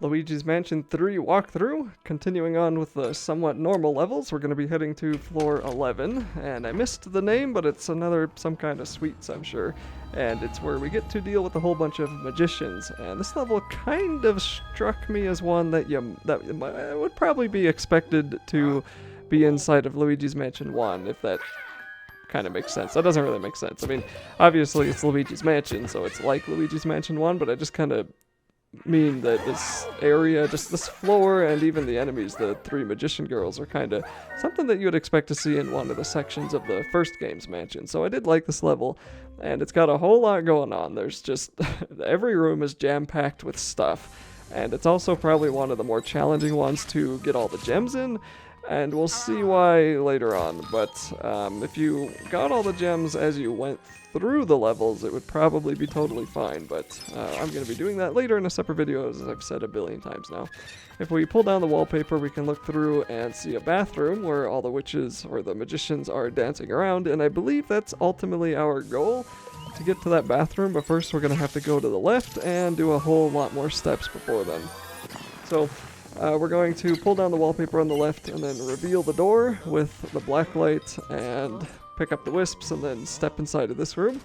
Luigi's Mansion 3 walkthrough. Continuing on with the somewhat normal levels, we're going to be heading to floor 11, and I missed the name, but it's some kind of sweets, I'm sure, and it's where we get to deal with a whole bunch of magicians, and this level kind of struck me as one that would probably be expected to be inside of Luigi's Mansion 1, if that kind of makes sense. That doesn't really make sense. I mean, obviously it's Luigi's Mansion, so it's like Luigi's Mansion 1, but I just kind of mean that this area, just this floor, and even the enemies, the three magician girls, are kind of something that you would expect to see in one of the sections of the first game's mansion. So I did like this level, and it's got a whole lot going on. There's just, every room is jam-packed with stuff, and it's also probably one of the more challenging ones to get all the gems in, and we'll see why later on. But if you got all the gems as you went through the levels, it would probably be totally fine, but I'm going to be doing that later in a separate video, as I've said a billion times now. If we pull down the wallpaper, we can look through and see a bathroom where all the witches or the magicians are dancing around, and I believe that's ultimately our goal, to get to that bathroom, but first we're going to have to go to the left and do a whole lot more steps before then. So we're going to pull down the wallpaper on the left and then reveal the door with the black light and pick up the wisps and then step inside of this room.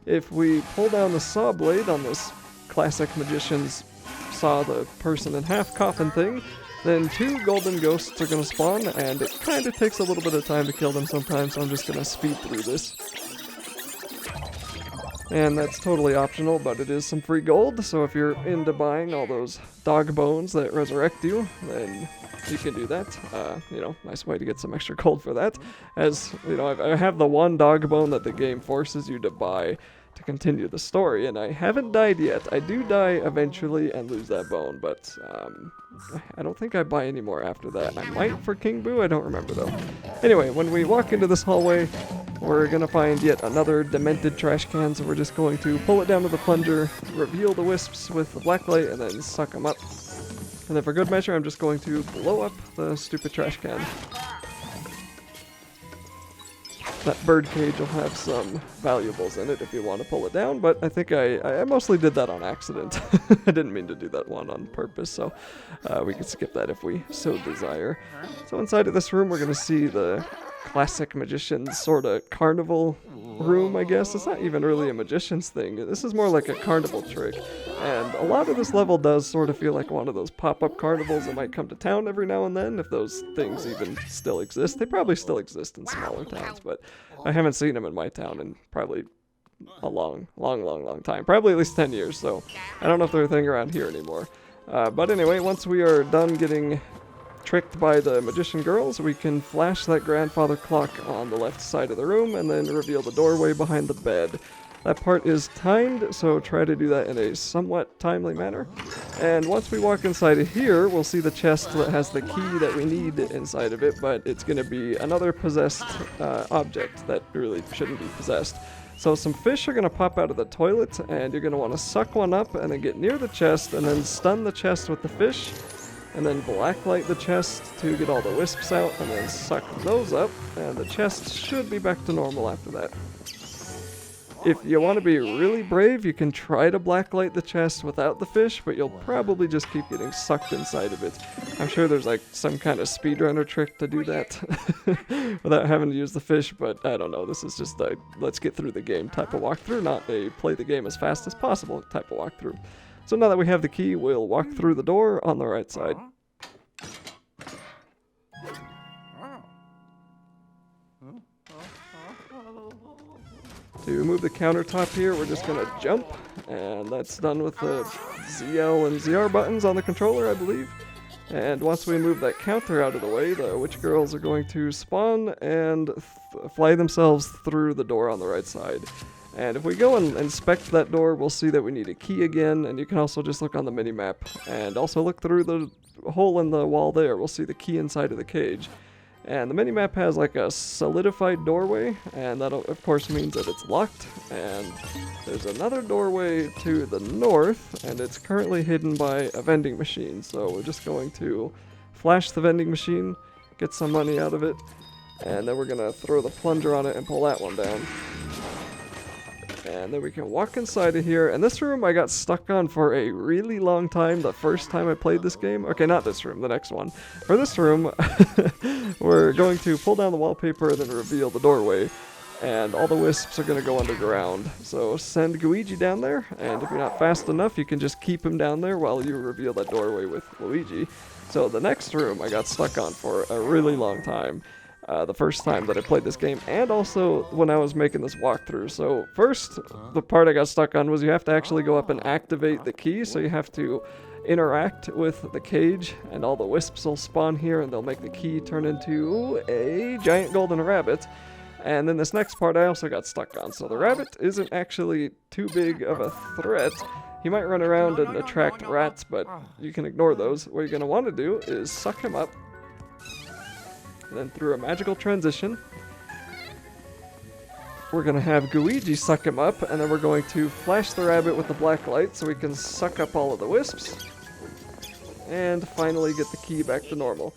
If we pull down the saw blade on this classic magician's saw the person in half coffin thing, then two golden ghosts are going to spawn, and it kind of takes a little bit of time to kill them sometimes, so I'm just going to speed through this. And that's totally optional, but it is some free gold, so if you're into buying all those dog bones that resurrect you, then you can do that. Nice way to get some extra gold for that. As, I have the one dog bone that the game forces you to buy to continue the story, and I haven't died yet. I do die eventually and lose that bone, but I don't think I buy any more after that. I might for King Boo, I don't remember though. Anyway, when we walk into this hallway, we're going to find yet another demented trash can, so we're just going to pull it down to the plunger, reveal the wisps with the black light, and then suck them up. And then for good measure, I'm just going to blow up the stupid trash can. That bird cage will have some valuables in it if you want to pull it down, but I think I mostly did that on accident. I didn't mean to do that one on purpose, so we can skip that if we so desire. So inside of this room, we're going to see the classic magician's sort of carnival room, I guess. It's not even really a magician's thing. This is more like a carnival trick. And a lot of this level does sort of feel like one of those pop-up carnivals that might come to town every now and then, if those things even still exist. They probably still exist in smaller towns, but I haven't seen them in my town in probably a long time. Probably at least 10 years, so I don't know if they're a thing around here anymore. But anyway, once we are done getting tricked by the magician girls, we can flash that grandfather clock on the left side of the room and then reveal the doorway behind the bed. That part is timed, so try to do that in a somewhat timely manner. And once we walk inside of here, we'll see the chest that has the key that we need inside of it, but it's going to be another possessed object that really shouldn't be possessed. So some fish are going to pop out of the toilet, and you're going to want to suck one up and then get near the chest and then stun the chest with the fish, and then blacklight the chest to get all the wisps out, and then suck those up, and the chest should be back to normal after that. If you want to be really brave, you can try to blacklight the chest without the fish, but you'll probably just keep getting sucked inside of it. I'm sure there's like some kind of speedrunner trick to do that without having to use the fish, but I don't know. This is just a let's get through the game type of walkthrough, not a play the game as fast as possible type of walkthrough. So now that we have the key, we'll walk through the door on the right side. To move the countertop here, we're just going to jump, and that's done with the ZL and ZR buttons on the controller, I believe. And once we move that counter out of the way, the witch girls are going to spawn and fly themselves through the door on the right side. And if we go and inspect that door, we'll see that we need a key again, and you can also just look on the mini-map, and also look through the hole in the wall there. We'll see the key inside of the cage. And the mini-map has like a solidified doorway, and that of course means that it's locked, and there's another doorway to the north, and it's currently hidden by a vending machine, so we're just going to flash the vending machine, get some money out of it, and then we're going to throw the plunger on it and pull that one down. And then we can walk inside of here. And this room I got stuck on for a really long time the first time I played this game. Okay, not this room, the next one. For this room, we're going to pull down the wallpaper and then reveal the doorway. And all the wisps are going to go underground. So send Luigi down there, and if you're not fast enough, you can just keep him down there while you reveal that doorway with Luigi. So the next room I got stuck on for a really long time. The first time that I played this game, and also when I was making this walkthrough. So first, the part I got stuck on was you have to actually go up and activate the key, so you have to interact with the cage, and all the wisps will spawn here, and they'll make the key turn into a giant golden rabbit. And then this next part I also got stuck on. So the rabbit isn't actually too big of a threat. He might run around and attract rats, but you can ignore those. What you're going to want to do is suck him up. And then through a magical transition, we're going to have Luigi suck him up, and then we're going to flash the rabbit with the black light so we can suck up all of the wisps. And finally get the key back to normal.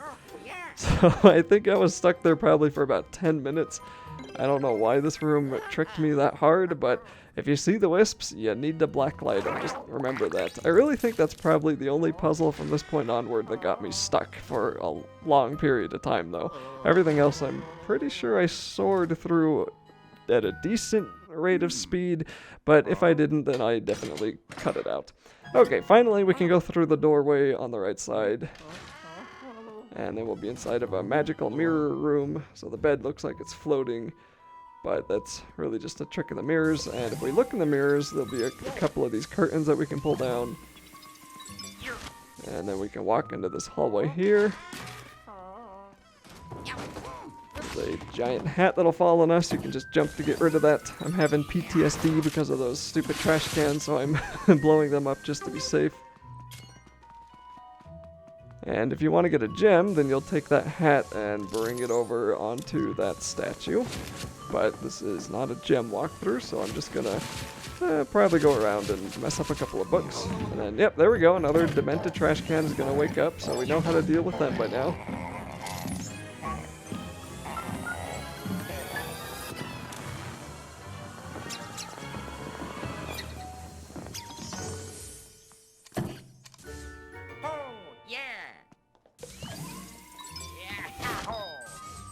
So I think I was stuck there probably for about 10 minutes. I don't know why this room tricked me that hard, but if you see the wisps, you need the black light, and just remember that. I really think that's probably the only puzzle from this point onward that got me stuck for a long period of time, though. Everything else I'm pretty sure I soared through at a decent rate of speed, but if I didn't, then I definitely cut it out. Okay, finally we can go through the doorway on the right side. And then we'll be inside of a magical mirror room, so the bed looks like it's floating, but that's really just a trick of the mirrors. And if we look in the mirrors, there'll be a couple of these curtains that we can pull down. And then we can walk into this hallway here. There's a giant hat that'll fall on us. You can just jump to get rid of that. I'm having PTSD because of those stupid trash cans, so I'm blowing them up just to be safe. And if you want to get a gem, then you'll take that hat and bring it over onto that statue. But this is not a gem walkthrough, so I'm just gonna probably go around and mess up a couple of books. And then, yep, there we go. Another demented trash can is gonna wake up, so we know how to deal with them by now.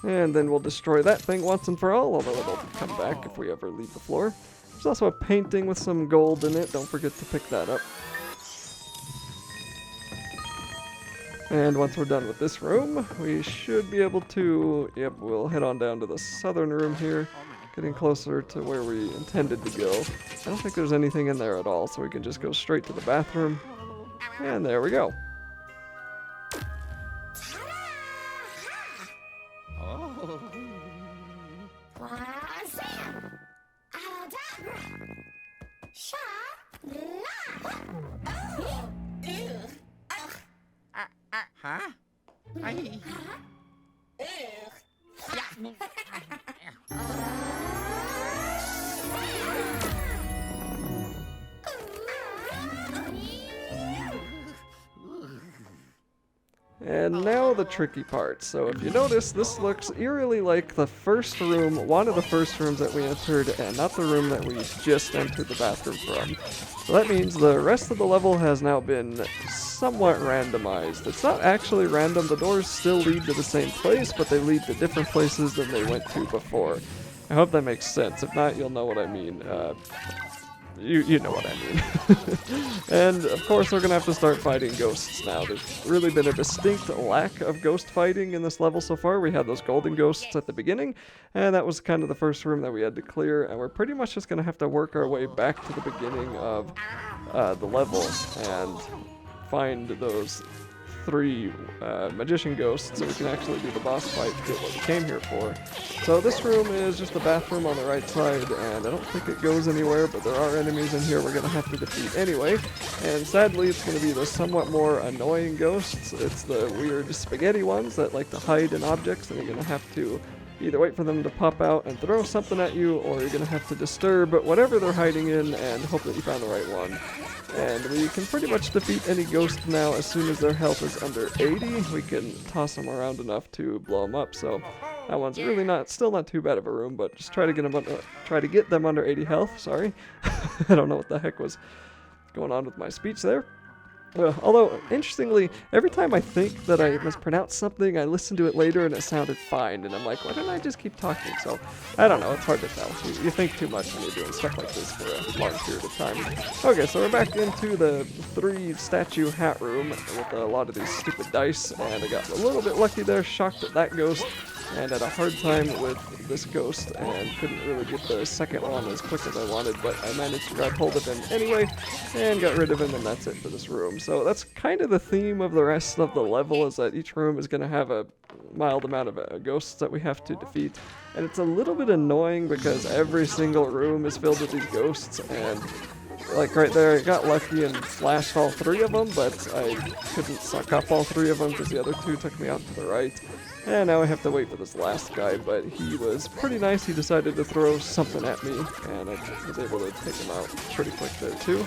And then we'll destroy that thing once and for all, although it'll come back if we ever leave the floor. There's also a painting with some gold in it. Don't forget to pick that up. And once we're done with this room, we should be able to... Yep, we'll head on down to the southern room here, getting closer to where we intended to go. I don't think there's anything in there at all, so we can just go straight to the bathroom. And there we go. And now the tricky part. So if you notice, this looks eerily like the first room, one of the first rooms that we entered, and not the room that we just entered the bathroom from. So that means the rest of the level has now been somewhat randomized. It's not actually random, the doors still lead to the same place, but they lead to different places than they went to before. I hope that makes sense. If not, you'll know what I mean. You know what I mean. And of course we're gonna have to start fighting ghosts now. There's really been a distinct lack of ghost fighting in this level so far. We had those golden ghosts at the beginning, and that was kind of the first room that we had to clear, and we're pretty much just gonna have to work our way back to the beginning of the level and find those 3 magician ghosts so we can actually do the boss fight to get what we came here for. So this room is just the bathroom on the right side, and I don't think it goes anywhere, but there are enemies in here we're going to have to defeat anyway. And sadly, it's going to be the somewhat more annoying ghosts. It's the weird spaghetti ones that like to hide in objects, and you're going to have to either wait for them to pop out and throw something at you, or you're going to have to disturb whatever they're hiding in and hope that you found the right one. And we can pretty much defeat any ghost now as soon as their health is under 80. We can toss them around enough to blow them up. So That one's really still not too bad of a room, but just try to get them under 80 health. Sorry, I don't know what the heck was going on with my speech there. Although, interestingly, every time I think that I mispronounced something, I listen to it later and it sounded fine, and I'm like, why didn't I just keep talking? So, I don't know, it's hard to tell. You think too much when you're doing stuff like this for a long period of time. Okay, so we're back into the 3-statue hat room with a lot of these stupid dice, and I got a little bit lucky there, shocked at that ghost, and had a hard time with this ghost, and couldn't really get the second one as quick as I wanted, but I managed to grab hold of him anyway, and got rid of him, and that's it for this room. So that's kind of the theme of the rest of the level, is that each room is going to have a mild amount of ghosts that we have to defeat, and it's a little bit annoying because every single room is filled with these ghosts, and like right there, I got lucky and flashed all 3 of them, but I couldn't suck up all 3 of them because the other 2 took me off to the right. And now I have to wait for this last guy, but he was pretty nice. He decided to throw something at me, and I was able to take him out pretty quick there too.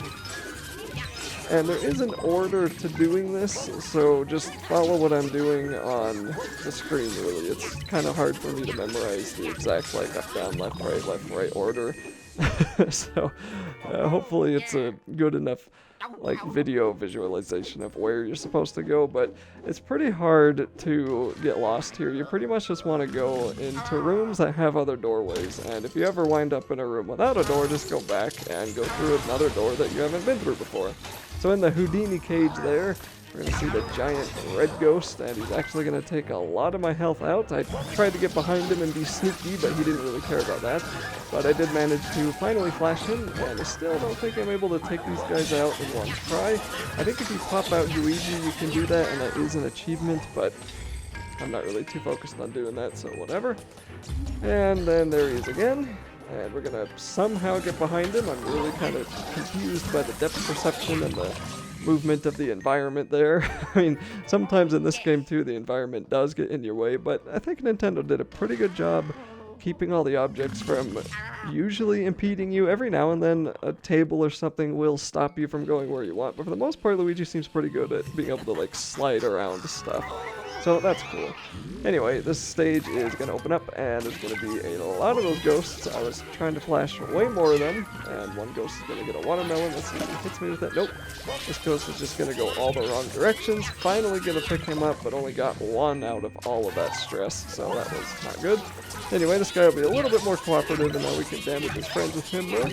And there is an order to doing this, so just follow what I'm doing on the screen, really. It's kind of hard for me to memorize the exact, like, up, down, left, right order. So, hopefully it's a good enough, like, video visualization of where you're supposed to go, but it's pretty hard to get lost here. You pretty much just want to go into rooms that have other doorways, and if you ever wind up in a room without a door, just go back and go through another door that you haven't been through before. So in the Houdini cage there, we're going to see the giant red ghost, and he's actually going to take a lot of my health out. I tried to get behind him and be sneaky, but he didn't really care about that. But I did manage to finally flash him, and I still don't think I'm able to take these guys out in one try. I think if you pop out Luigi, you can do that, and that is an achievement, but I'm not really too focused on doing that, so whatever. And then there he is again. And we're going to somehow get behind him. I'm really kind of confused by the depth perception and the movement of the environment there. I mean, sometimes in this game too, the environment does get in your way, but I think Nintendo did a pretty good job keeping all the objects from usually impeding you. Every now and then a table or something will stop you from going where you want, but for the most part, Luigi seems pretty good at being able to, like, slide around stuff. So that's cool. Anyway, this stage is going to open up, and there's going to be a lot of those ghosts. I was trying to flash way more of them, and one ghost is going to get a watermelon. Let's see if he hits me with it. Nope. This ghost is just going to go all the wrong directions. Finally going to pick him up, but only got 1 out of all of that stress, so that was not good. Anyway, this guy will be a little bit more cooperative, and now we can damage his friends with him more.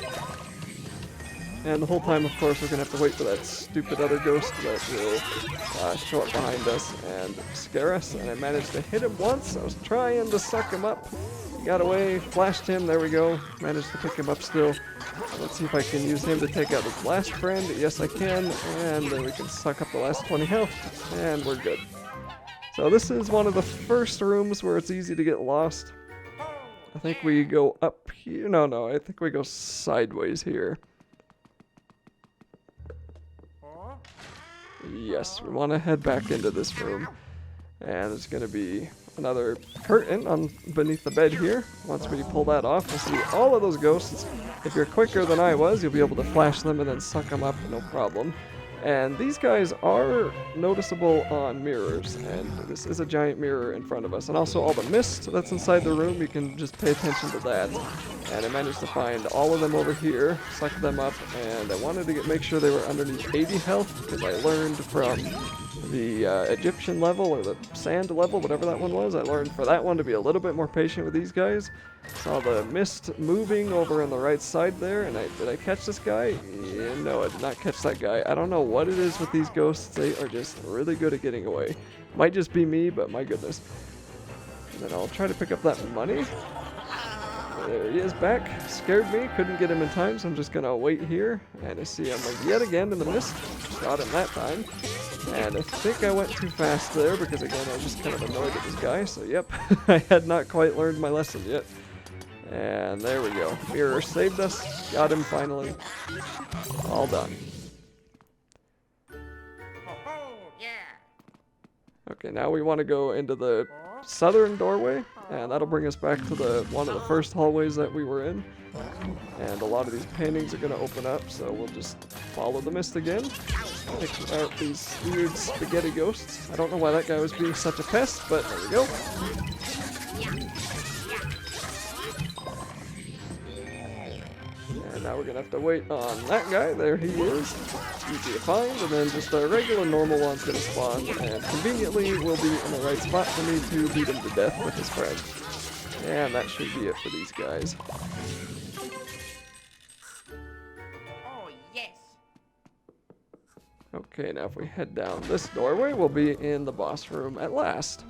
And the whole time, of course, we're going to have to wait for that stupid other ghost that will show up behind us and scare us. And I managed to hit him once. I was trying to suck him up. Got away, flashed him, there we go. Managed to pick him up still. Let's see if I can use him to take out his last friend. Yes, I can. And then we can suck up the last 20 health. And we're good. So this is one of the first rooms where it's easy to get lost. I think we go up here. No, I think we go sideways here. Yes, we want to head back into this room, and there's going to be another curtain on beneath the bed here. Once we pull that off, we'll see all of those ghosts. If you're quicker than I was, you'll be able to flash them and then suck them up, no problem. And these guys are noticeable on mirrors, and this is a giant mirror in front of us. And also all the mist that's inside the room, you can just pay attention to that. And I managed to find all of them over here, suck them up, and I wanted to make sure they were underneath 80 health, because I learned from the Egyptian level, or the sand level, whatever that one was, I learned for that one to be a little bit more patient with these guys. Saw the mist moving over on the right side there, and did I catch this guy? Yeah, no, I did not catch that guy. I don't know what it is with these ghosts, they are just really good at getting away. Might just be me, but my goodness. And then I'll try to pick up that money. There he is back. Scared me, couldn't get him in time, so I'm just gonna wait here. And I see him yet again in the mist. Got him that time. And I think I went too fast there because, again, I was just kind of annoyed at this guy. So, yep, I had not quite learned my lesson yet. And there we go. Mirror saved us. Got him finally. All done. Okay, now we want to go into the southern doorway, and that'll bring us back to one of the first hallways that we were in. And a lot of these paintings are going to open up, so we'll just follow the mist again. Pick out these weird spaghetti ghosts. I don't know why that guy was being such a pest, but there we go. now we're gonna have to wait on that guy. There he is. Easy to find, and then just a regular normal one's gonna spawn, and conveniently will be in the right spot for me to beat him to death with his friend. And that should be it for these guys. Oh, yes. Okay, now if we head down this doorway, we'll be in the boss room at last.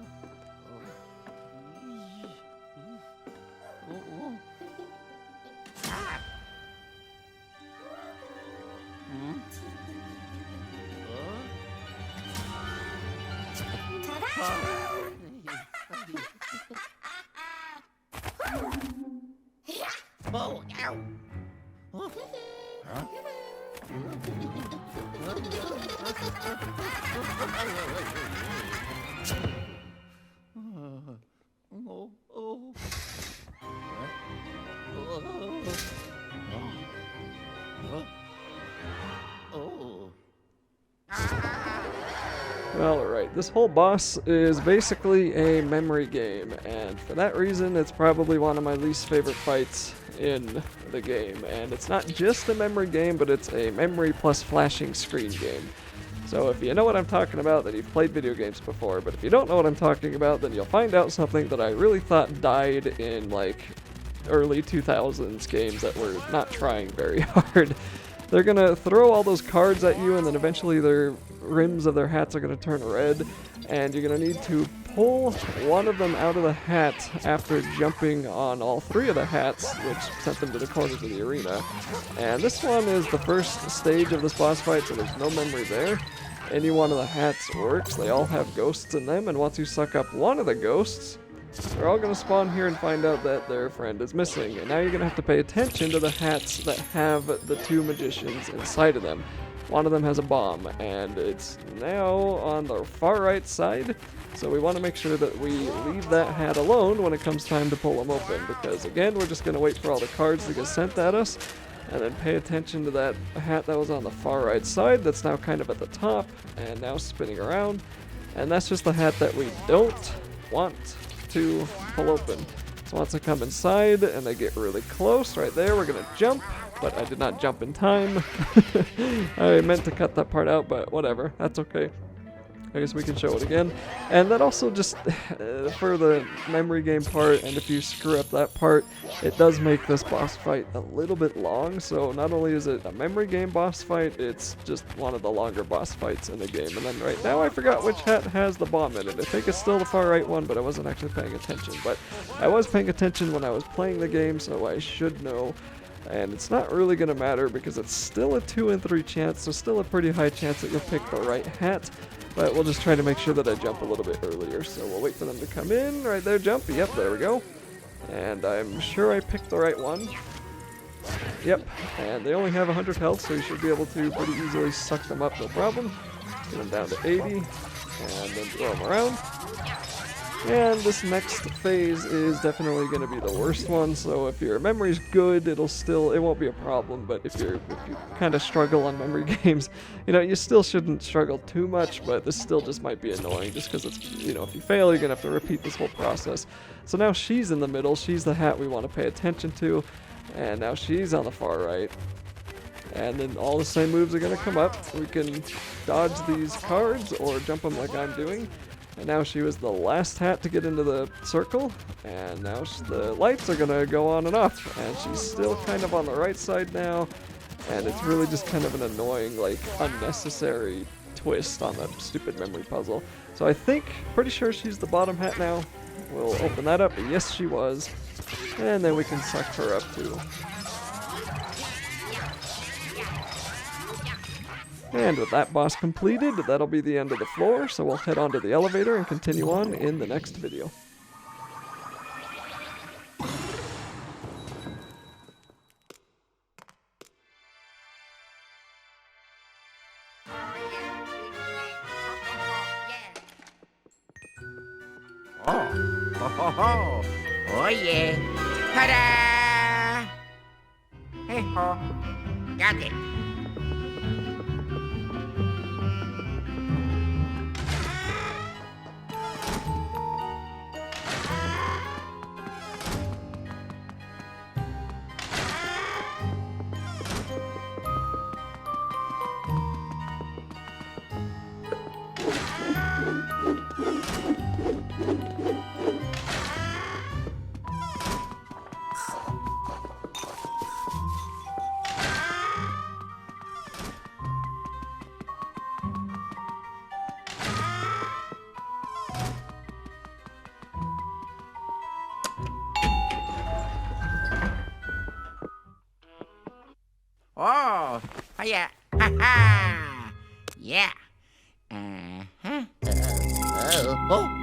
Oh, ow. Well, alright, this whole boss is basically a memory game, and for that reason, it's probably one of my least favorite fights in the game. And it's not just a memory game, but it's a memory plus flashing screen game. So if you know what I'm talking about, then you've played video games before, but if you don't know what I'm talking about, then you'll find out something that I really thought died in, like, early 2000s games that were not trying very hard. They're gonna throw all those cards at you, and then eventually their rims of their hats are gonna turn red, and you're gonna need to pull one of them out of the hat after jumping on all three of the hats, which sent them to the corners of the arena. And this one is the first stage of this boss fight, so there's no memory there. Any one of the hats works. They all have ghosts in them, and once you suck up one of the ghosts, they're all going to spawn here and find out that their friend is missing. And now you're going to have to pay attention to the hats that have the two magicians inside of them. One of them has a bomb, and it's now on the far right side. So we want to make sure that we leave that hat alone when it comes time to pull them open. Because again, we're just going to wait for all the cards to get sent at us. And then pay attention to that hat that was on the far right side that's now kind of at the top and now spinning around. And that's just the hat that we don't want to pull open. So once I come inside and they get really close, right there, we're gonna jump, but I did not jump in time. I meant to cut that part out, but whatever, that's okay. I guess we can show it again. And that also just, for the memory game part, and if you screw up that part, it does make this boss fight a little bit long. So not only is it a memory game boss fight, it's just one of the longer boss fights in the game. And then right now I forgot which hat has the bomb in it. I think it's still the far right one, but I wasn't actually paying attention. But I was paying attention when I was playing the game, so I should know. And it's not really going to matter because it's still a 2 in 3 chance, so still a pretty high chance that you'll pick the right hat. But we'll just try to make sure that I jump a little bit earlier. So we'll wait for them to come in. Right there, jump. Yep, there we go. And I'm sure I picked the right one. Yep, and they only have 100 health, so you should be able to pretty easily suck them up, no problem. Get them down to 80, and then throw them around. And this next phase is definitely going to be the worst one, so if your memory's good, it won't be a problem, but if you kind of struggle on memory games, you still shouldn't struggle too much, but this still just might be annoying, just because it's, if you fail, you're going to have to repeat this whole process. So now she's in the middle, she's the hat we want to pay attention to, and now she's on the far right. And then all the same moves are going to come up. We can dodge these cards or jump them like I'm doing. And now she was the last hat to get into the circle, and now the lights are gonna go on and off, and she's still kind of on the right side now, and it's really just kind of an annoying, like, unnecessary twist on that stupid memory puzzle. So I think, pretty sure she's the bottom hat now. We'll open that up, yes she was, and then we can suck her up too. And with that boss completed, that'll be the end of the floor, so we'll head on to the elevator and continue on in the next video. Oh yeah. Ta-da! Hey-ho. Got it. Oh, yeah. Ha ha. Yeah. Uh-huh. Oh.